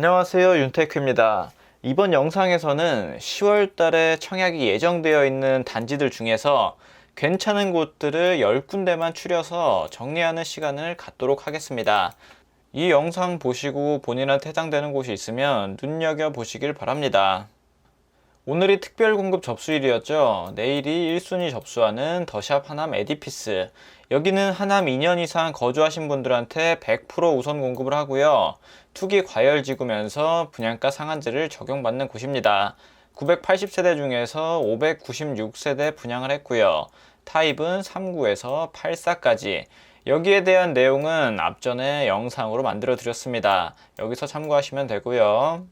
안녕하세요, 윤테크입니다. 이번 영상에서는 10월 달에 청약이 예정되어 있는 단지들 중에서 괜찮은 곳들을 10군데만 추려서 정리하는 시간을 갖도록 하겠습니다. 이 영상 보시고 본인한테 해당되는 곳이 있으면 눈여겨보시길 바랍니다. 오늘이 특별 공급 접수일이었죠. 내일이 1순위 접수하는 더샵 하남 에디피스. 여기는 하남 2년 이상 거주하신 분들한테 100% 우선 공급을 하고요. 투기 과열지구면서 분양가 상한제를 적용받는 곳입니다. 980세대 중에서 596세대 분양을 했고요. 타입은 39에서 84까지. 여기에 대한 내용은 앞전에 영상으로 만들어 드렸습니다. 여기서 참고하시면 되고요.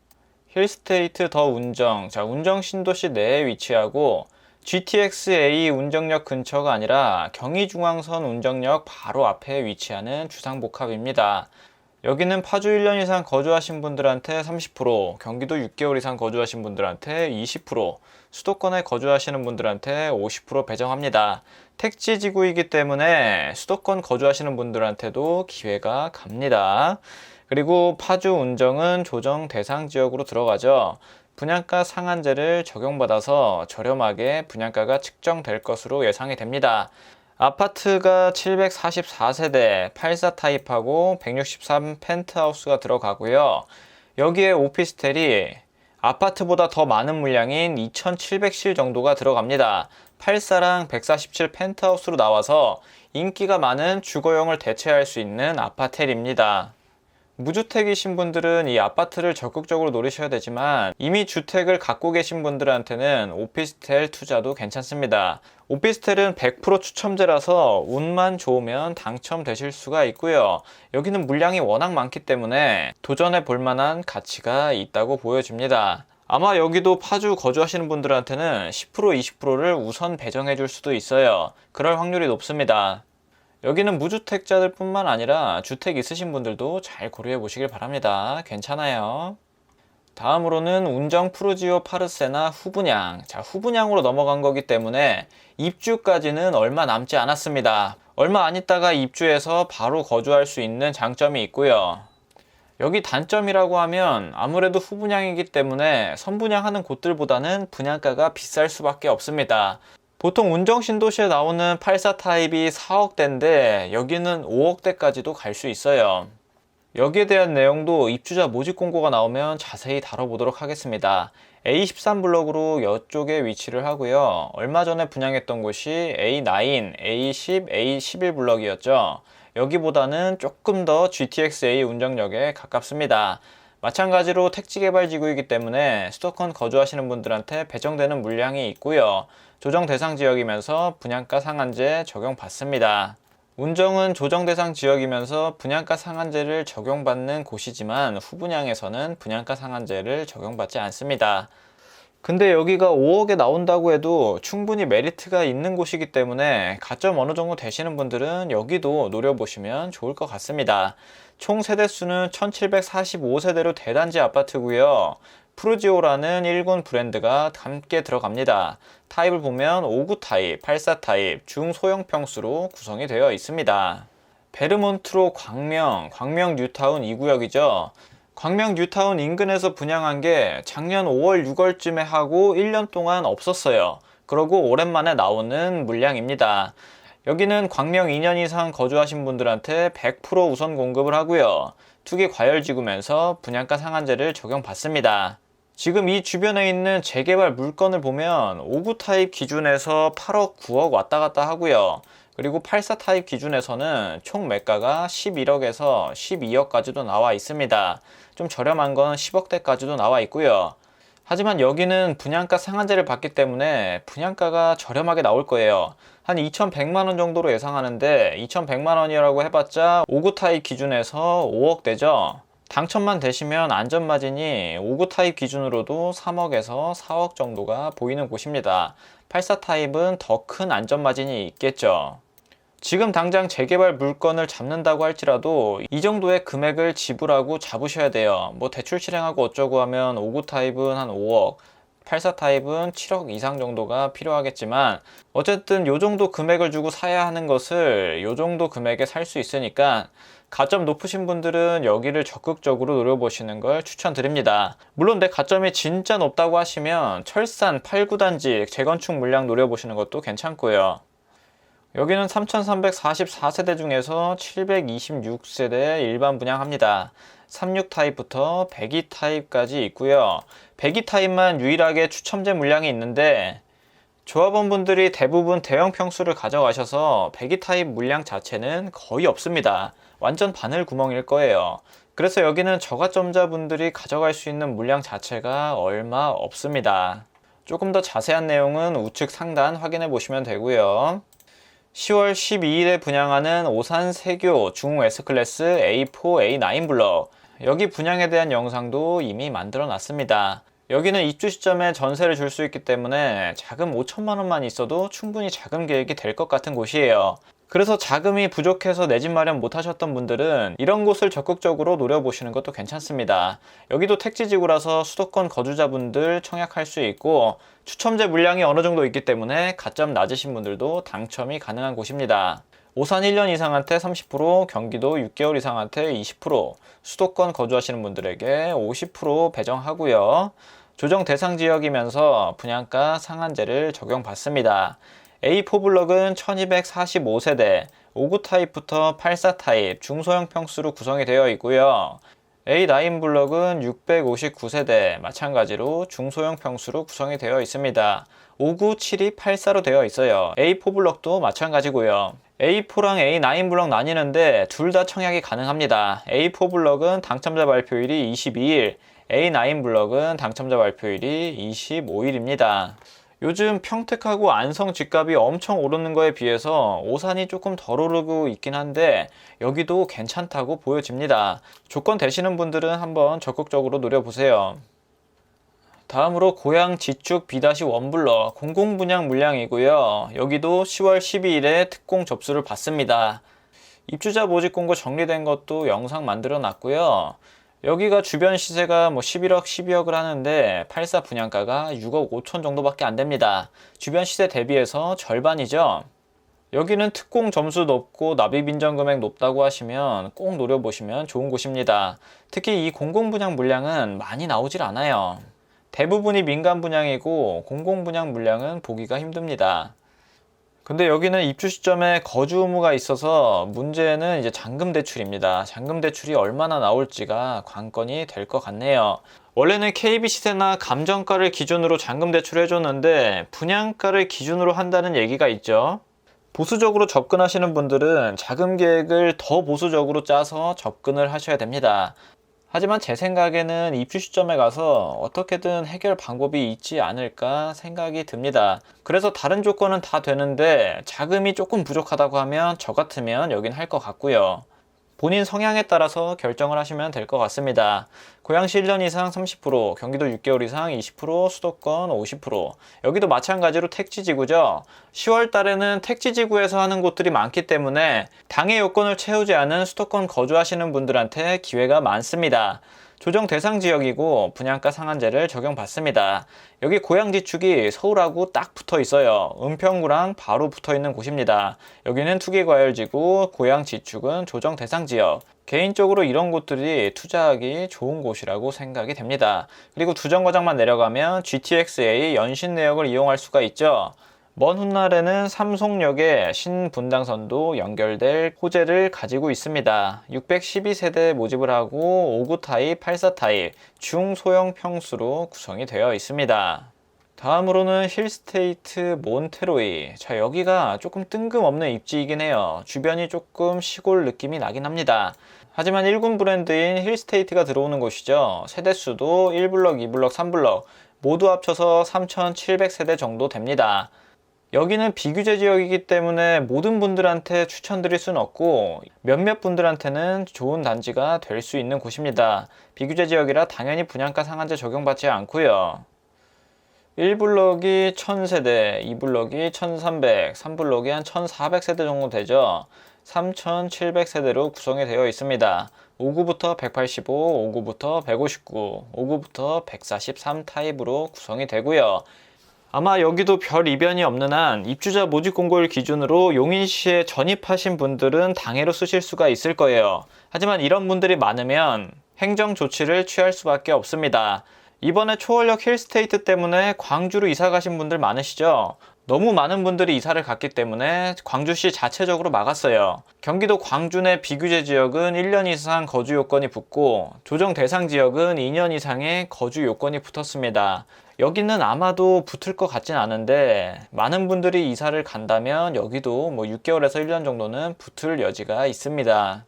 힐스테이트 더 운정. 운정 신도시 내에 위치하고 GTX-A 운정역 근처가 아니라 경의중앙선 운정역 바로 앞에 위치하는 주상복합입니다. 여기는 파주 1년 이상 거주하신 분들한테 30%, 경기도 6개월 이상 거주하신 분들한테 20%, 수도권에 거주하시는 분들한테 50% 배정합니다. 택지지구이기 때문에 수도권 거주하시는 분들한테도 기회가 갑니다. 그리고 파주 운정은 조정 대상 지역으로 들어가죠. 분양가 상한제를 적용받아서 저렴하게 분양가가 측정될 것으로 예상이 됩니다. 아파트가 744세대 84 타입하고 163 펜트하우스가 들어가고요. 여기에 오피스텔이 아파트보다 더 많은 물량인 2700실 정도가 들어갑니다. 84랑 147 펜트하우스로 나와서 인기가 많은 주거용을 대체할 수 있는 아파텔입니다. 무주택이신 분들은 이 아파트를 적극적으로 노리셔야 되지만 이미 주택을 갖고 계신 분들한테는 오피스텔 투자도 괜찮습니다. 오피스텔은 100% 추첨제라서 운만 좋으면 당첨되실 수가 있고요. 여기는 물량이 워낙 많기 때문에 도전해 볼 만한 가치가 있다고 보여집니다. 아마 여기도 파주 거주하시는 분들한테는 10% 20%를 우선 배정해 줄 수도 있어요. 그럴 확률이 높습니다. 여기는 무주택자들 뿐만 아니라 주택 있으신 분들도 잘 고려해 보시길 바랍니다. 괜찮아요. 다음으로는 운정 푸르지오 파르세나 후분양. 후분양으로 넘어간 거기 때문에 입주까지는 얼마 남지 않았습니다. 얼마 안 있다가 입주해서 바로 거주할 수 있는 장점이 있고요. 여기 단점이라고 하면 아무래도 후분양이기 때문에 선분양하는 곳들보다는 분양가가 비쌀 수밖에 없습니다. 보통 운정 신도시에 나오는 84 타입이 4억대인데 여기는 5억대까지도 갈 수 있어요. 여기에 대한 내용도 입주자 모집 공고가 나오면 자세히 다뤄보도록 하겠습니다. A13 블럭으로 이쪽에 위치를 하고요. 얼마 전에 분양했던 곳이 A9, A10, A11 블럭이었죠. 여기보다는 조금 더 GTX-A 운정역에 가깝습니다. 마찬가지로 택지개발지구이기 때문에 수도권 거주하시는 분들한테 배정되는 물량이 있고요. 조정 대상 지역이면서 분양가 상한제 적용받습니다. 운정은 조정 대상 지역이면서 분양가 상한제를 적용받는 곳이지만 후분양에서는 분양가 상한제를 적용받지 않습니다. 근데 여기가 5억에 나온다고 해도 충분히 메리트가 있는 곳이기 때문에 가점 어느 정도 되시는 분들은 여기도 노려보시면 좋을 것 같습니다. 총 세대수는 1745세대로 대단지 아파트고요. 푸르지오라는 일군 브랜드가 함께 들어갑니다. 타입을 보면 59 타입, 84 타입, 중소형 평수로 구성이 되어 있습니다. 베르몬트로 광명 뉴타운 2구역이죠. 광명 뉴타운 인근에서 분양한 게 작년 5월 6월쯤에 하고 1년 동안 없었어요. 그러고 오랜만에 나오는 물량입니다. 여기는 광명 2년 이상 거주하신 분들한테 100% 우선 공급을 하고요. 투기 과열지구면서 분양가 상한제를 적용받습니다. 지금 이 주변에 있는 재개발 물건을 보면 59 타입 기준에서 8억, 9억 왔다 갔다 하고요. 그리고 84 타입 기준에서는 총 매가가 11억에서 12억까지도 나와 있습니다. 좀 저렴한 건 10억대까지도 나와 있고요. 하지만 여기는 분양가 상한제를 받기 때문에 분양가가 저렴하게 나올 거예요. 한 2,100만원 정도로 예상하는데 2,100만원이라고 해봤자 59 타입 기준에서 5억대죠. 당첨만 되시면 안전마진이 59 타입 기준으로도 3억에서 4억 정도가 보이는 곳입니다. 84 타입은 더 큰 안전마진이 있겠죠. 지금 당장 재개발 물건을 잡는다고 할지라도 이 정도의 금액을 지불하고 잡으셔야 돼요. 뭐 대출 실행하고 어쩌고 하면 59 타입은 한 5억, 84 타입은 7억 이상 정도가 필요하겠지만 어쨌든 요 정도 금액을 주고 사야 하는 것을 요 정도 금액에 살 수 있으니까 가점 높으신 분들은 여기를 적극적으로 노려보시는 걸 추천드립니다. 물론 내 가점이 진짜 높다고 하시면 철산 8, 9단지 재건축 물량 노려보시는 것도 괜찮고요. 여기는 3344세대 중에서 726세대 일반 분양합니다. 36 타입부터 102 타입까지 있고요. 102 타입만 유일하게 추첨제 물량이 있는데 조합원분들이 대부분 대형 평수를 가져가셔서 102 타입 물량 자체는 거의 없습니다. 완전 바늘 구멍일 거예요. 그래서 여기는 저가점자분들이 가져갈 수 있는 물량 자체가 얼마 없습니다. 조금 더 자세한 내용은 우측 상단 확인해 보시면 되고요. 10월 12일에 분양하는 오산 세교 중 S클래스 A4, A9 블럭, 여기 분양에 대한 영상도 이미 만들어 놨습니다. 여기는 입주 시점에 전세를 줄 수 있기 때문에 자금 5천만 원만 있어도 충분히 자금 계획이 될 것 같은 곳이에요. 그래서 자금이 부족해서 내 집 마련 못 하셨던 분들은 이런 곳을 적극적으로 노려보시는 것도 괜찮습니다. 여기도 택지지구라서 수도권 거주자분들 청약할 수 있고 추첨제 물량이 어느 정도 있기 때문에 가점 낮으신 분들도 당첨이 가능한 곳입니다. 오산 1년 이상한테 30%, 경기도 6개월 이상한테 20%, 수도권 거주하시는 분들에게 50% 배정하고요. 조정 대상 지역이면서 분양가 상한제를 적용받습니다. A4 블럭은 1245세대, 59 타입부터 84 타입, 중소형 평수로 구성이 되어 있고요. A9 블럭은 659세대, 마찬가지로 중소형 평수로 구성이 되어 있습니다. 59, 72, 84로 되어 있어요. A4 블럭도 마찬가지고요. A4랑 A9 블럭 나뉘는데 둘 다 청약이 가능합니다. A4 블럭은 당첨자 발표일이 22일, A9 블럭은 당첨자 발표일이 25일입니다. 요즘 평택하고 안성 집값이 엄청 오르는 거에 비해서 오산이 조금 덜 오르고 있긴 한데 여기도 괜찮다고 보여집니다. 조건 되시는 분들은 한번 적극적으로 노려보세요. 다음으로 고양 지축 B-1 블럭 공공분양 물량이고요. 여기도 10월 12일에 특공 접수를 받습니다. 입주자 모집 공고 정리된 것도 영상 만들어 놨고요. 여기가 주변 시세가 11억, 12억을 하는데 84 분양가가 6억 5천 정도밖에 안 됩니다. 주변 시세 대비해서 절반이죠. 여기는 특공 점수 높고 납입 인정 금액 높다고 하시면 꼭 노려보시면 좋은 곳입니다. 특히 이 공공분양 물량은 많이 나오질 않아요. 대부분이 민간 분양이고 공공분양 물량은 보기가 힘듭니다. 근데 여기는 입주 시점에 거주 의무가 있어서 문제는 이제 잔금 대출입니다. 잔금 대출이 얼마나 나올지가 관건이 될 것 같네요. 원래는 KB 시세나 감정가를 기준으로 잔금 대출을 해줬는데 분양가를 기준으로 한다는 얘기가 있죠. 보수적으로 접근하시는 분들은 자금 계획을 더 보수적으로 짜서 접근을 하셔야 됩니다. 하지만 제 생각에는 입주 시점에 가서 어떻게든 해결 방법이 있지 않을까 생각이 듭니다. 그래서 다른 조건은 다 되는데 자금이 조금 부족하다고 하면 저 같으면 여긴 할 것 같고요. 본인 성향에 따라서 결정을 하시면 될 것 같습니다. 고양시 1년 이상 30%, 경기도 6개월 이상 20%, 수도권 50%. 여기도 마찬가지로 택지지구죠. 10월 달에는 택지지구에서 하는 곳들이 많기 때문에 당해 요건을 채우지 않은 수도권 거주하시는 분들한테 기회가 많습니다. 조정 대상 지역이고 분양가 상한제를 적용받습니다. 여기 고양지축이 서울하고 딱 붙어 있어요. 은평구랑 바로 붙어 있는 곳입니다. 여기는 투기과열지구, 고양지축은 조정 대상 지역. 개인적으로 이런 곳들이 투자하기 좋은 곳이라고 생각이 됩니다. 그리고 두 정거장만 내려가면 GTX-A 연신내역을 이용할 수가 있죠. 먼 훗날에는 삼송역에 신분당선도 연결될 호재를 가지고 있습니다. 612세대 모집을 하고 59 타입, 84 타입, 중소형 평수로 구성이 되어 있습니다. 다음으로는 힐스테이트 몬테로이. 자, 여기가 조금 뜬금없는 입지이긴 해요. 주변이 조금 시골 느낌이 나긴 합니다. 하지만 1군 브랜드인 힐스테이트가 들어오는 곳이죠. 세대수도 1블럭, 2블럭, 3블럭 모두 합쳐서 3,700세대 정도 됩니다. 여기는 비규제 지역이기 때문에 모든 분들한테 추천드릴 수는 없고 몇몇 분들한테는 좋은 단지가 될 수 있는 곳입니다. 비규제 지역이라 당연히 분양가 상한제 적용받지 않고요. 1블럭이 1000세대, 2블럭이 1300, 3블럭이 한 1400세대 정도 되죠. 3700세대로 구성이 되어 있습니다. 59부터 185, 59부터 159, 59부터 143 타입으로 구성이 되고요. 아마 여기도 별 이변이 없는 한 입주자 모집 공고일 기준으로 용인시에 전입하신 분들은 당해로 쓰실 수가 있을 거예요. 하지만 이런 분들이 많으면 행정 조치를 취할 수밖에 없습니다. 이번에 초월역 힐스테이트 때문에 광주로 이사 가신 분들 많으시죠? 너무 많은 분들이 이사를 갔기 때문에 광주시 자체적으로 막았어요. 경기도 광주 내 비규제 지역은 1년 이상 거주 요건이 붙고 조정 대상 지역은 2년 이상의 거주 요건이 붙었습니다. 여기는 아마도 붙을 것 같진 않은데 많은 분들이 이사를 간다면 여기도 6개월에서 1년 정도는 붙을 여지가 있습니다.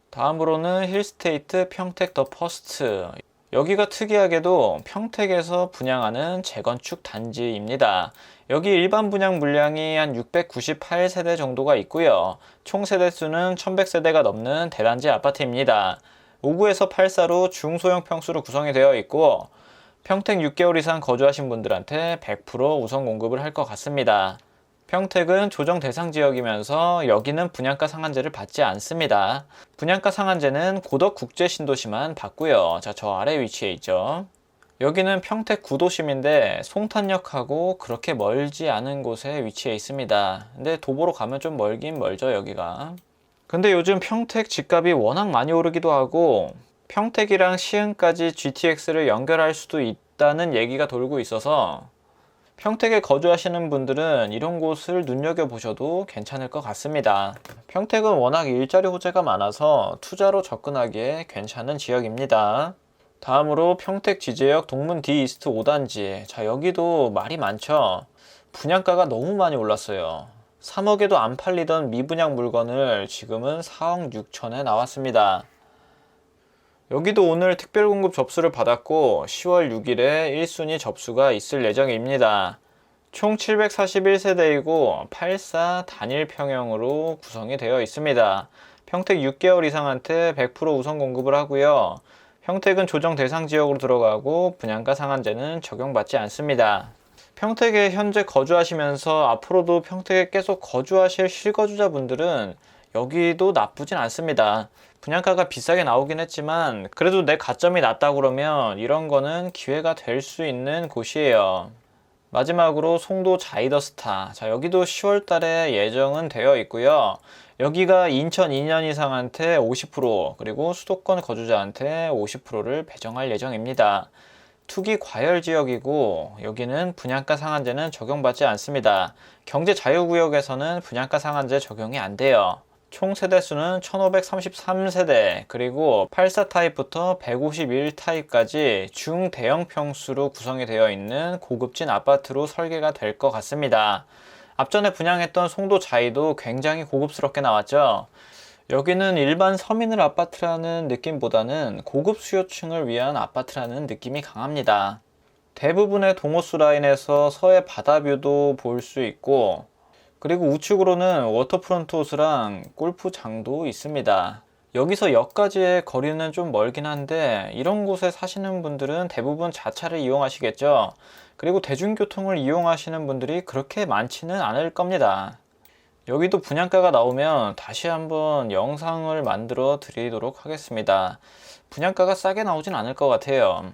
다음으로는 힐스테이트 평택 더 퍼스트. 여기가 특이하게도 평택에서 분양하는 재건축 단지입니다. 여기 일반 분양 물량이 한 698세대 정도가 있고요. 총 세대수는 1100세대가 넘는 대단지 아파트입니다. 5구에서 8사로 중소형 평수로 구성이 되어 있고 평택 6개월 이상 거주하신 분들한테 100% 우선 공급을 할 것 같습니다. 평택은 조정 대상 지역이면서 여기는 분양가 상한제를 받지 않습니다. 분양가 상한제는 고덕 국제 신도시만 받고요. 자, 저 아래 위치에 있죠. 여기는 평택 구도심인데 송탄역하고 그렇게 멀지 않은 곳에 위치해 있습니다. 근데 도보로 가면 좀 멀긴 멀죠, 여기가. 근데 요즘 평택 집값이 워낙 많이 오르기도 하고 평택이랑 시흥까지 GTX를 연결할 수도 있다는 얘기가 돌고 있어서 평택에 거주하시는 분들은 이런 곳을 눈여겨보셔도 괜찮을 것 같습니다. 평택은 워낙 일자리 호재가 많아서 투자로 접근하기에 괜찮은 지역입니다. 다음으로 평택 지제역 동문 D 이스트 5단지. 자, 여기도 말이 많죠. 분양가가 너무 많이 올랐어요. 3억에도 안 팔리던 미분양 물건을 지금은 4억 6천에 나왔습니다. 여기도 오늘 특별공급 접수를 받았고 10월 6일에 1순위 접수가 있을 예정입니다. 총 741세대이고 84 단일 평형으로 구성이 되어 있습니다. 평택 6개월 이상한테 100% 우선 공급을 하고요. 평택은 조정 대상 지역으로 들어가고 분양가 상한제는 적용받지 않습니다. 평택에 현재 거주하시면서 앞으로도 평택에 계속 거주하실 실거주자분들은 여기도 나쁘진 않습니다. 분양가가 비싸게 나오긴 했지만 그래도 내 가점이 낮다 그러면 이런 거는 기회가 될 수 있는 곳이에요. 마지막으로 송도 자이더스타. 자, 여기도 10월 달에 예정은 되어 있고요. 여기가 인천 2년 이상한테 50% 그리고 수도권 거주자한테 50%를 배정할 예정입니다. 투기 과열 지역이고 여기는 분양가 상한제는 적용받지 않습니다. 경제 자유구역에서는 분양가 상한제 적용이 안 돼요. 총 세대수는 1533세대 그리고 84 타입부터 151 타입까지 중대형 평수로 구성이 되어 있는 고급진 아파트로 설계가 될 것 같습니다. 앞전에 분양했던 송도 자이도 굉장히 고급스럽게 나왔죠. 여기는 일반 서민을 아파트라는 느낌보다는 고급 수요층을 위한 아파트라는 느낌이 강합니다. 대부분의 동호수 라인에서 서해 바다뷰도 볼 수 있고 그리고 우측으로는 워터프론트 호수랑 골프장도 있습니다. 여기서 역까지의 거리는 좀 멀긴 한데 이런 곳에 사시는 분들은 대부분 자차를 이용하시겠죠. 그리고 대중교통을 이용하시는 분들이 그렇게 많지는 않을 겁니다. 여기도 분양가가 나오면 다시 한번 영상을 만들어 드리도록 하겠습니다. 분양가가 싸게 나오진 않을 것 같아요.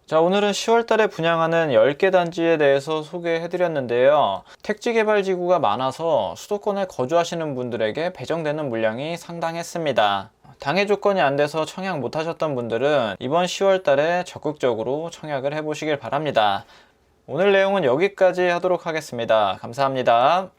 자, 오늘은 10월 달에 분양하는 10개 단지에 대해서 소개해 드렸는데요. 택지개발지구가 많아서 수도권에 거주하시는 분들에게 배정되는 물량이 상당했습니다. 당해 조건이 안 돼서 청약 못 하셨던 분들은 이번 10월 달에 적극적으로 청약을 해 보시길 바랍니다. 오늘 내용은 여기까지 하도록 하겠습니다. 감사합니다.